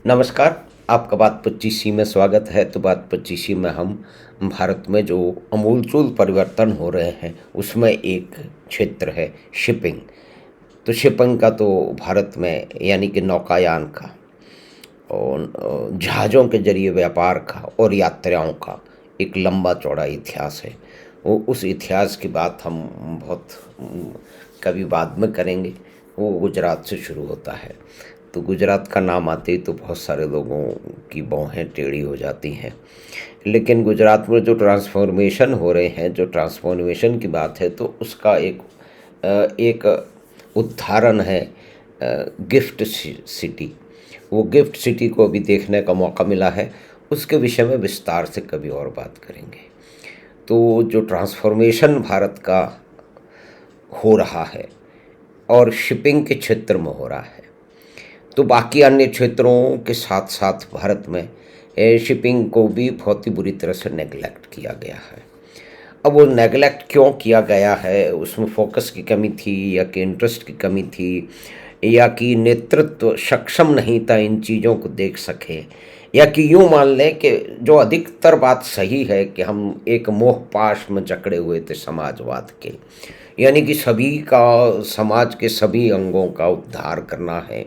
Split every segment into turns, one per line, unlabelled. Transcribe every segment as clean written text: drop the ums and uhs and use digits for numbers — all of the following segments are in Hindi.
नमस्कार, आपका बात 25 में स्वागत है। तो बात 25 में हम भारत में जो अमूलचूल परिवर्तन हो रहे हैं उसमें एक क्षेत्र है शिपिंग। तो शिपिंग का तो भारत में यानी कि नौकायान का और जहाज़ों के जरिए व्यापार का और यात्राओं का एक लंबा चौड़ा इतिहास है। वो उस इतिहास की बात हम बहुत कभी बाद में करेंगे। वो गुजरात से शुरू होता है। तो गुजरात का नाम आते ही तो बहुत सारे लोगों की भौहें टेढ़ी हो जाती हैं। लेकिन गुजरात में जो ट्रांसफॉर्मेशन हो रहे हैं, जो ट्रांसफॉर्मेशन की बात है, तो उसका एक उदाहरण है गिफ्ट सिटी। वो गिफ्ट सिटी को अभी देखने का मौका मिला है। उसके विषय में विस्तार से कभी और बात करेंगे। तो जो ट्रांसफॉर्मेशन भारत का हो रहा है और शिपिंग के क्षेत्र में हो रहा है, तो बाकी अन्य क्षेत्रों के साथ साथ भारत में शिपिंग को भी बहुत ही बुरी तरह से नेगलेक्ट किया गया है। अब वो नेगलेक्ट क्यों किया गया है, उसमें फोकस की कमी थी या कि इंटरेस्ट की कमी थी या कि नेतृत्व सक्षम नहीं था इन चीज़ों को देख सके, या कि यूँ मान लें कि जो अधिकतर बात सही है कि हम एक मोह पाश में जकड़े हुए थे समाजवाद के, यानी कि सभी का, समाज के सभी अंगों का उद्धार करना है।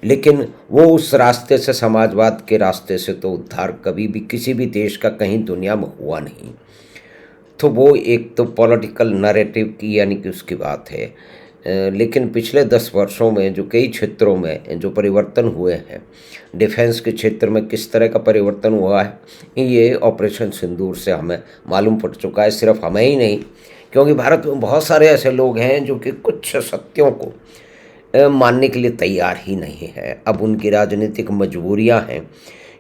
लेकिन वो उस रास्ते से, समाजवाद के रास्ते से तो उद्धार कभी भी किसी भी देश का कहीं दुनिया में हुआ नहीं। तो वो एक तो पॉलिटिकल नैरेटिव की यानी कि उसकी बात है। लेकिन पिछले 10 वर्षों में जो कई क्षेत्रों में जो परिवर्तन हुए हैं, डिफेंस के क्षेत्र में किस तरह का परिवर्तन हुआ है ये ऑपरेशन सिंदूर से हमें मालूम पड़ चुका है। सिर्फ हमें ही नहीं, क्योंकि भारत में बहुत सारे ऐसे लोग हैं जो कि कुछ सत्यों को मानने के लिए तैयार ही नहीं है। अब उनकी राजनीतिक मजबूरियां हैं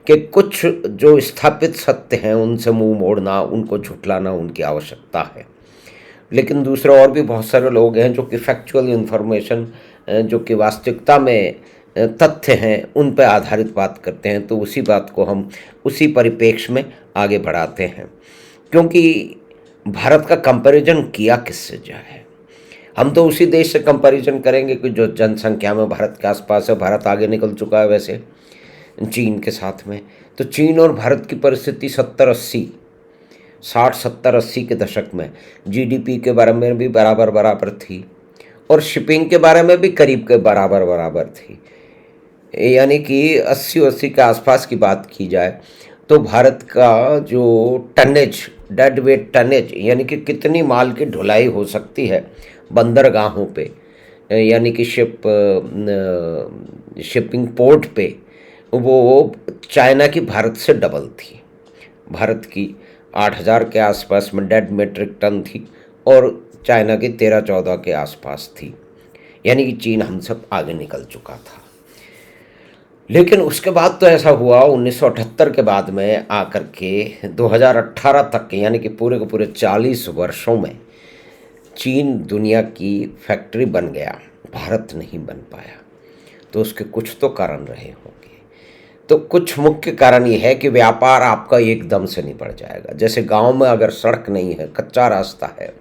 कि कुछ जो स्थापित सत्य हैं उनसे मुंह मोड़ना, उनको झुठलाना उनकी आवश्यकता है। लेकिन दूसरे और भी बहुत सारे लोग हैं जो कि फैक्चुअल इन्फॉर्मेशन, जो कि वास्तविकता में तथ्य हैं, उन पर आधारित बात करते हैं। तो उसी बात को हम उसी परिप्रेक्ष्य में आगे बढ़ाते हैं, क्योंकि भारत का कंपैरिजन किया किससे जाए। हम तो उसी देश से कंपैरिजन करेंगे कि जो जनसंख्या में भारत के आसपास है। भारत आगे निकल चुका है वैसे चीन के साथ में। तो चीन और भारत की परिस्थिति 70-80, 60-70-80 के दशक में जीडीपी के बारे में भी बराबर बराबर थी और शिपिंग के बारे में भी करीब के बराबर बराबर थी। यानी कि 80-80 के आसपास की बात की जाए तो भारत का जो टनेज, डेड वेट टनेज, यानी कि कितनी माल की ढुलाई हो सकती है बंदरगाहों पे, यानी कि शिपिंग पोर्ट पे, वो चाइना की भारत से डबल थी। भारत की 8,000 के आसपास में डेड मेट्रिक टन थी और चाइना की 13-14 के आसपास थी। यानी कि चीन हमसे आगे निकल चुका था। लेकिन उसके बाद तो ऐसा हुआ 1978 के बाद में आकर के 2018 तक, यानी कि पूरे के पूरे 40 वर्षों में चीन दुनिया की फैक्ट्री बन गया, भारत नहीं बन पाया। तो उसके कुछ तो कारण रहे होंगे। तो कुछ मुख्य कारण ये है कि व्यापार आपका एकदम से नहीं बढ़ जाएगा। जैसे गांव में अगर सड़क नहीं है, कच्चा रास्ता है,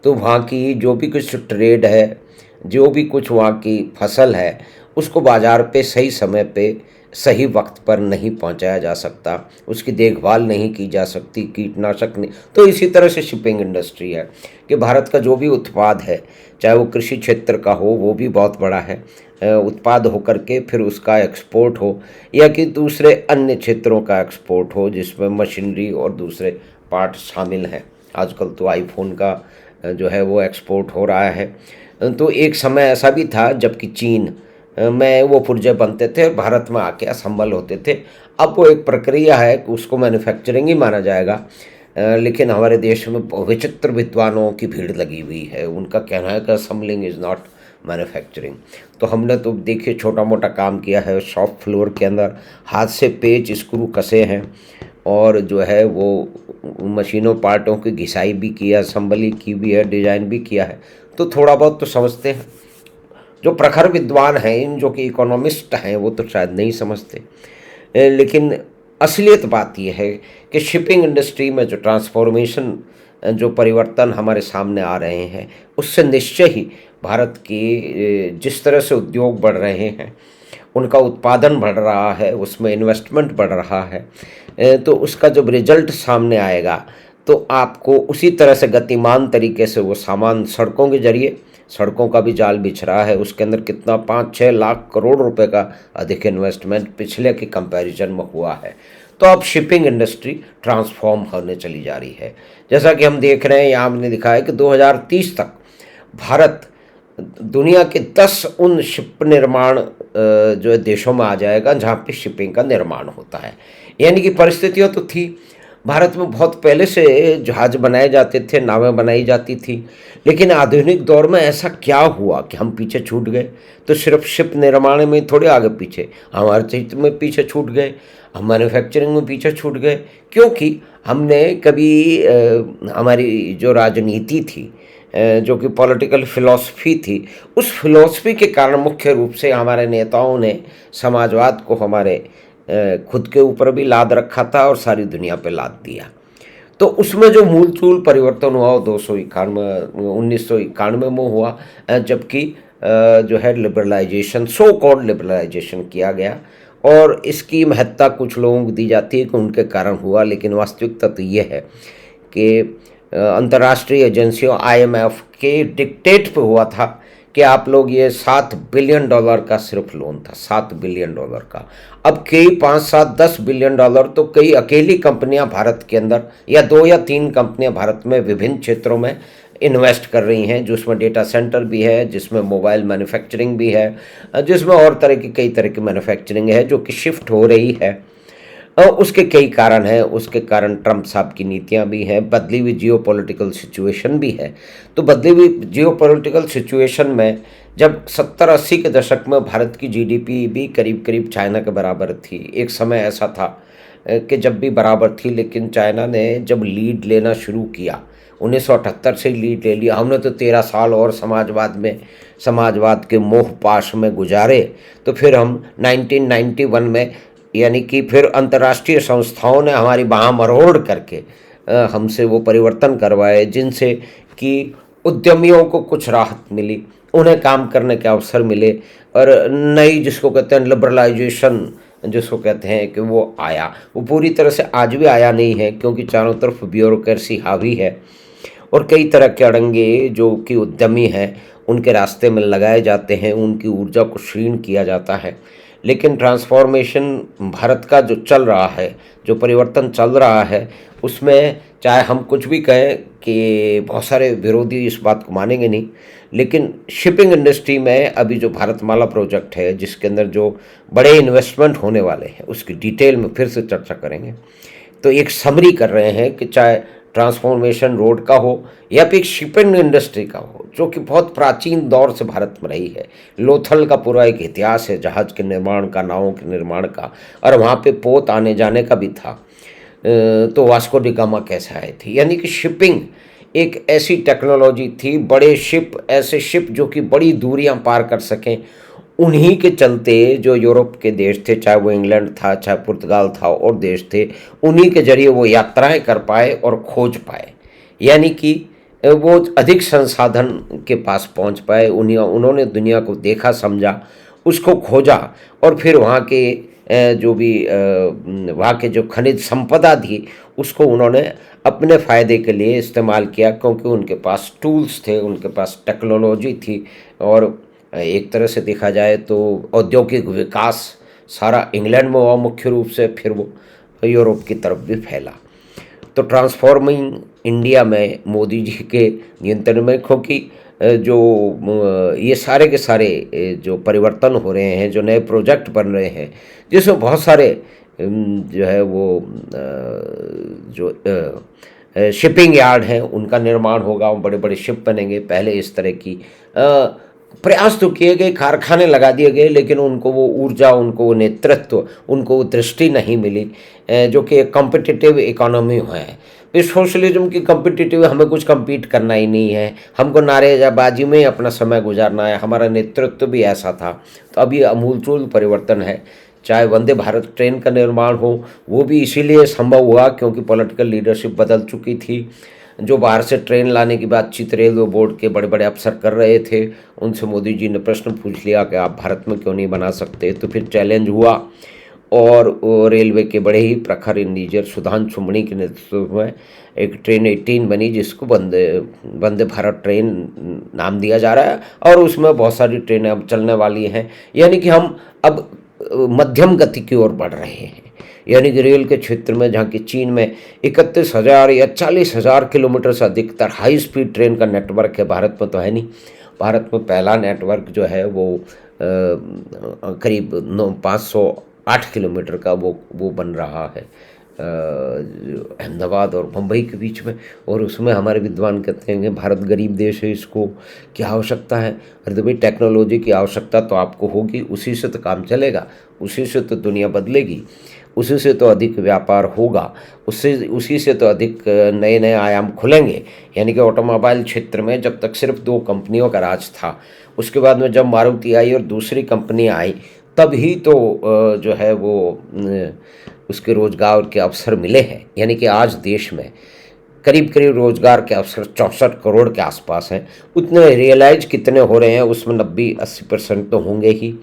तो वहाँ की जो भी कुछ ट्रेड है, जो भी कुछ वहाँ की फसल है, उसको बाज़ार पे सही समय पे सही वक्त पर नहीं पहुँचाया जा सकता, उसकी देखभाल नहीं की जा सकती, कीटनाशक नहीं। तो इसी तरह से शिपिंग इंडस्ट्री है कि भारत का जो भी उत्पाद है, चाहे वो कृषि क्षेत्र का हो, वो भी बहुत बड़ा है उत्पाद हो करके फिर उसका एक्सपोर्ट हो, या कि दूसरे अन्य क्षेत्रों का एक्सपोर्ट हो जिसमें मशीनरी और दूसरे पार्ट शामिल हैं। आजकल तो आईफोन का जो है वो एक्सपोर्ट हो रहा है। तो एक समय ऐसा भी था जबकि चीन में वो पुर्जे बनते थे और भारत में आके असेंबल होते थे। अब वो एक प्रक्रिया है कि उसको मैन्युफैक्चरिंग ही माना जाएगा। लेकिन हमारे देश में विचित्र विद्वानों की भीड़ लगी हुई है। उनका कहना है कि असेंबलिंग इज़ नॉट मैन्युफैक्चरिंग। तो हमने तो देखिए छोटा मोटा काम किया है, शॉप फ्लोर के अंदर हाथ से पेच स्क्रू कसे हैं और जो है वो मशीनों पार्टों की घिसाई भी की है, असेंबली की भी है, डिज़ाइन भी किया है। तो थोड़ा बहुत तो समझते हैं। जो प्रखर विद्वान हैं, जो कि इकोनॉमिस्ट हैं, वो तो शायद नहीं समझते। लेकिन असलियत बात यह है कि शिपिंग इंडस्ट्री में जो ट्रांसफॉर्मेशन, जो परिवर्तन हमारे सामने आ रहे हैं, उससे निश्चय ही भारत की जिस तरह से उद्योग बढ़ रहे हैं उनका उत्पादन बढ़ रहा है, उसमें इन्वेस्टमेंट बढ़ रहा है, तो उसका जब रिजल्ट सामने आएगा तो आपको उसी तरह से गतिमान तरीके से वो सामान सड़कों के जरिए, सड़कों का भी जाल बिछ रहा है, उसके अंदर कितना 5-6 लाख करोड़ रुपए का अधिक इन्वेस्टमेंट पिछले के कंपैरिजन में हुआ है। तो अब शिपिंग इंडस्ट्री ट्रांसफॉर्म होने चली जा रही है। जैसा कि हम देख रहे हैं, यहाँ हमने दिखा है कि 2030 तक भारत दुनिया के 10 उन शिप निर्माण जो है देशों में आ जाएगा जहाँ पे शिपिंग का निर्माण होता है। यानी कि परिस्थितियाँ तो थी, भारत में बहुत पहले से जहाज बनाए जाते थे, नावें बनाई जाती थी, लेकिन आधुनिक दौर में ऐसा क्या हुआ कि हम पीछे छूट गए? तो सिर्फ शिप निर्माण में थोड़े आगे पीछे, हम हर चीज़ में पीछे छूट गए, हम मैन्युफैक्चरिंग में पीछे छूट गए, क्योंकि हमने कभी हमारी जो राजनीति थी, जो कि पॉलिटिकल फिलॉसफी थी, उस फिलॉसफी के कारण मुख्य रूप से हमारे नेताओं ने समाजवाद को हमारे खुद के ऊपर भी लाद रखा था और सारी दुनिया पे लाद दिया। तो उसमें जो मूलचूल परिवर्तन हुआ वो 1991 में हुआ, जबकि जो है लिबरलाइजेशन, सो कॉल्ड लिबरलाइजेशन किया गया, और इसकी महत्ता कुछ लोगों को दी जाती है कि उनके कारण हुआ, लेकिन वास्तविकता तो ये है कि अंतर्राष्ट्रीय एजेंसियों IMF के डिक्टेट पे हुआ था कि आप लोग, ये $7 बिलियन का सिर्फ लोन था, $7 बिलियन का। अब कई 5, 7, $10 बिलियन तो कई अकेली कंपनियां भारत के अंदर, या 2 या 3 कंपनियां भारत में विभिन्न क्षेत्रों में इन्वेस्ट कर रही हैं, जिसमें डेटा सेंटर भी है, जिसमें मोबाइल मैन्युफैक्चरिंग भी है, जिसमें और तरह की कई तरह की मैन्युफैक्चरिंग है जो कि शिफ्ट हो रही है। और उसके कई कारण हैं, उसके कारण ट्रंप साहब की नीतियां भी हैं, बदली हुई जियोपॉलिटिकल सिचुएशन भी है। तो बदली हुई जियोपॉलिटिकल सिचुएशन में जब 70-80 के दशक में भारत की GDP भी करीब करीब चाइना के बराबर थी, एक समय ऐसा था कि जब भी बराबर थी, लेकिन चाइना ने जब लीड लेना शुरू किया, 1978 से लीड ले लिया, हमने तो 13 साल और समाजवाद के मोह पाश में गुजारे। तो फिर हम 1991 में, यानी कि फिर अंतर्राष्ट्रीय संस्थाओं ने हमारी बाह मरोड़ करके हमसे वो परिवर्तन करवाए, जिनसे कि उद्यमियों को कुछ राहत मिली, उन्हें काम करने के अवसर मिले, और नई, जिसको कहते हैं लिबरलाइजेशन, जिसको कहते हैं कि वो आया। वो पूरी तरह से आज भी आया नहीं है, क्योंकि चारों तरफ ब्यूरोक्रेसी हावी है और कई तरह के अड़ंगे जो कि उद्यमी हैं उनके रास्ते में लगाए जाते हैं, उनकी ऊर्जा को क्षीण किया जाता है। लेकिन ट्रांसफॉर्मेशन भारत का जो चल रहा है, जो परिवर्तन चल रहा है, उसमें चाहे हम कुछ भी कहें कि बहुत सारे विरोधी इस बात को मानेंगे नहीं, लेकिन शिपिंग इंडस्ट्री में अभी जो भारतमाला प्रोजेक्ट है, जिसके अंदर जो बड़े इन्वेस्टमेंट होने वाले हैं, उसकी डिटेल में फिर से चर्चा करेंगे। तो एक समरी कर रहे हैं कि चाहे ट्रांसफॉर्मेशन रोड का हो या फिर शिपिंग इंडस्ट्री का हो, जो कि बहुत प्राचीन दौर से भारत में रही है। लोथल का पूरा एक इतिहास है जहाज़ के निर्माण का, नावों के निर्माण का, और वहाँ पे पोत आने जाने का भी था। तो वास्को डी गामा कैसे आए थे, यानी कि शिपिंग एक ऐसी टेक्नोलॉजी थी, बड़े शिप, ऐसे शिप जो कि बड़ी दूरियां पार कर सकें, उन्हीं के चलते जो यूरोप के देश थे, चाहे वो इंग्लैंड था, चाहे पुर्तगाल था, और देश थे, उन्हीं के जरिए वो यात्राएं कर पाए और खोज पाए, यानी कि वो अधिक संसाधन के पास पहुंच पाए। उन्होंने दुनिया को देखा, समझा, उसको खोजा, और फिर वहाँ के जो भी वहाँ के जो खनिज संपदा थी उसको उन्होंने अपने फ़ायदे के लिए इस्तेमाल किया, क्योंकि उनके पास टूल्स थे, उनके पास टेक्नोलॉजी थी, और एक तरह से देखा जाए तो औद्योगिक विकास सारा इंग्लैंड में हुआ मुख्य रूप से, फिर वो यूरोप की तरफ भी फैला। तो ट्रांसफॉर्मिंग इंडिया में मोदी जी के नियंत्रण में, क्योंकि जो ये सारे के सारे जो परिवर्तन हो रहे हैं, जो नए प्रोजेक्ट बन रहे हैं, जिसमें बहुत सारे जो है वो जो शिपिंग यार्ड हैं उनका निर्माण होगा, बड़े बड़े शिप बनेंगे। पहले इस तरह की प्रयास तो किए गए, कारखाने लगा दिए गए, लेकिन उनको वो ऊर्जा, उनको वो नेतृत्व, उनको वो दृष्टि नहीं मिली, जो कि एक कॉम्पिटिटिव इकोनॉमी है। इस सोशलिज्म की कॉम्पिटिटिव, हमें कुछ कम्पीट करना ही नहीं है, हमको नारेबाजी में अपना समय गुजारना है, हमारा नेतृत्व भी ऐसा था। तो अभी अमूलचूल परिवर्तन है। चाहे वंदे भारत ट्रेन का निर्माण हो, वो भी इसीलिए संभव हुआ क्योंकि पॉलिटिकल लीडरशिप बदल चुकी थी। जो बाहर से ट्रेन लाने की बातचीत रेलवे बोर्ड के बड़े बड़े अफसर कर रहे थे, उनसे मोदी जी ने प्रश्न पूछ लिया कि आप भारत में क्यों नहीं बना सकते। तो फिर चैलेंज हुआ और वो रेलवे के बड़े ही प्रखर इंजीनियर सुधांशु मणि के नेतृत्व में एक ट्रेन 18 बनी, जिसको वंदे वंदे भारत ट्रेन नाम दिया जा रहा है। और उसमें बहुत सारी ट्रेनें अब चलने वाली हैं, यानी कि हम अब मध्यम गति की ओर बढ़ रहे हैं। यानी कि रेल के क्षेत्र में, जहाँ की चीन में 31,000 या 40,000 किलोमीटर से अधिकतर हाई स्पीड ट्रेन का नेटवर्क है, भारत में तो है नहीं। भारत में पहला नेटवर्क जो है वो करीब 508 किलोमीटर का वो बन रहा है अहमदाबाद और मुंबई के बीच में। और उसमें हमारे विद्वान कहते हैं कि भारत गरीब देश है, इसको क्या आवश्यकता है। अरे तो भाई, टेक्नोलॉजी की आवश्यकता तो आपको होगी, उसी से तो काम चलेगा, उसी से तो दुनिया बदलेगी, उसी से तो अधिक व्यापार होगा, उसी से तो अधिक नए नए आयाम खुलेंगे। यानी कि ऑटोमोबाइल क्षेत्र में जब तक सिर्फ 2 कंपनियों का राज था, उसके बाद में जब मारुति आई और दूसरी कंपनी आई, तब ही तो जो है वो उसके रोजगार के अवसर मिले हैं। यानी कि आज देश में करीब करीब रोजगार के अवसर 64 करोड़ के आसपास हैं। उतने रियलाइज कितने हो रहे हैं, उसमें 90-80% तो होंगे ही।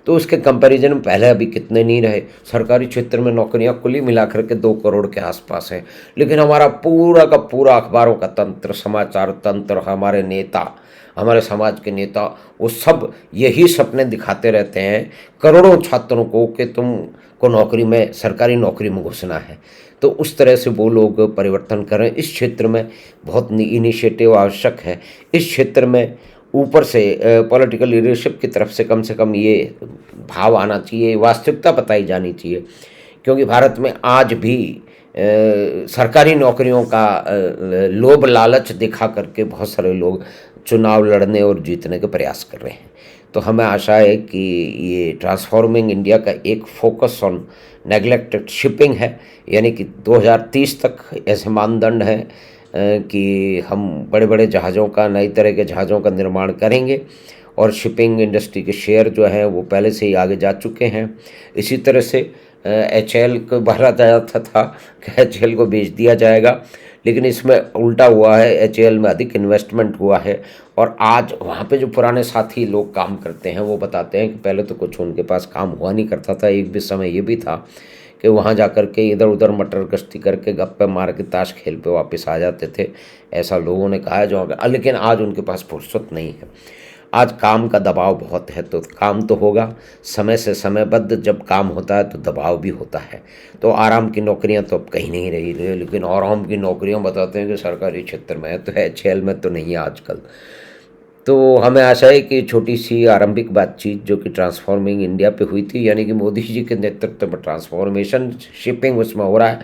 तो उसके कंपैरिजन में पहले अभी कितने नहीं रहे। सरकारी क्षेत्र में नौकरियां कुल ही मिलाकर के 2 करोड़ के आसपास हैं। लेकिन हमारा पूरा का पूरा अखबारों का तंत्र, समाचार तंत्र, हमारे नेता, हमारे समाज के नेता, वो सब यही सपने दिखाते रहते हैं करोड़ों छात्रों को कि तुमको नौकरी में, सरकारी नौकरी में घुसना है। तो उस तरह से वो लोग परिवर्तन करें। इस क्षेत्र में बहुत इनिशिएटिव आवश्यक है। इस क्षेत्र में ऊपर से पॉलिटिकल लीडरशिप की तरफ से कम ये भाव आना चाहिए, वास्तविकता बताई जानी चाहिए। क्योंकि भारत में आज भी सरकारी नौकरियों का लोभ लालच दिखा करके बहुत सारे लोग चुनाव लड़ने और जीतने के प्रयास कर रहे हैं। तो हमें आशा है कि ये ट्रांसफॉर्मिंग इंडिया का एक फोकस ऑन नेग्लेक्टेड शिपिंग है। यानी कि 2030 तक ऐसे मानदंड हैं कि हम बड़े बड़े जहाज़ों का, नई तरह के जहाज़ों का निर्माण करेंगे। और शिपिंग इंडस्ट्री के शेयर जो हैं वो पहले से ही आगे जा चुके हैं। इसी तरह से HAL को भरा जाता था कि HAL को बेच दिया जाएगा, लेकिन इसमें उल्टा हुआ है, HAL में अधिक इन्वेस्टमेंट हुआ है। और आज वहाँ पे जो पुराने साथी लोग काम करते हैं वो बताते हैं कि पहले तो कुछ उनके पास काम हुआ नहीं करता था। एक भी समय ये भी था कि वहाँ जा कर के इधर उधर मटर गश्ती करके गप्पे मार के ताश खेल पे वापस आ जाते थे, ऐसा लोगों ने कहा जो। लेकिन आज उनके पास फुर्सत नहीं है। आज काम का दबाव बहुत है, तो काम तो होगा, समय से समयबद्ध जब काम होता है तो दबाव भी होता है। तो आराम की नौकरियां तो अब कहीं नहीं रही, लेकिन आराम की नौकरियां बताते हैं कि सरकारी क्षेत्र में है, तो HAL में तो नहीं है आजकल। तो हमें आशा है कि छोटी सी आरंभिक बातचीत जो कि ट्रांसफॉर्मिंग इंडिया पे हुई थी, यानी कि मोदी जी के नेतृत्व में ट्रांसफॉर्मेशन शिपिंग उसमें हो रहा है।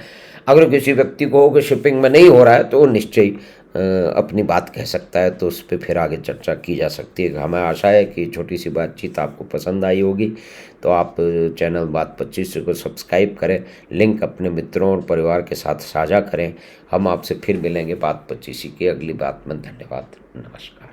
अगर किसी व्यक्ति को हो कि शिपिंग में नहीं हो रहा है तो वो निश्चय अपनी बात कह सकता है, तो उस पर फिर आगे चर्चा की जा सकती है। हमें आशा है कि छोटी सी बातचीत आपको पसंद आई होगी। तो आप चैनल बात 25 को सब्सक्राइब करें, लिंक अपने मित्रों और परिवार के साथ साझा करें। हम आपसे फिर मिलेंगे बात 25 की अगली बात में। धन्यवाद, नमस्कार।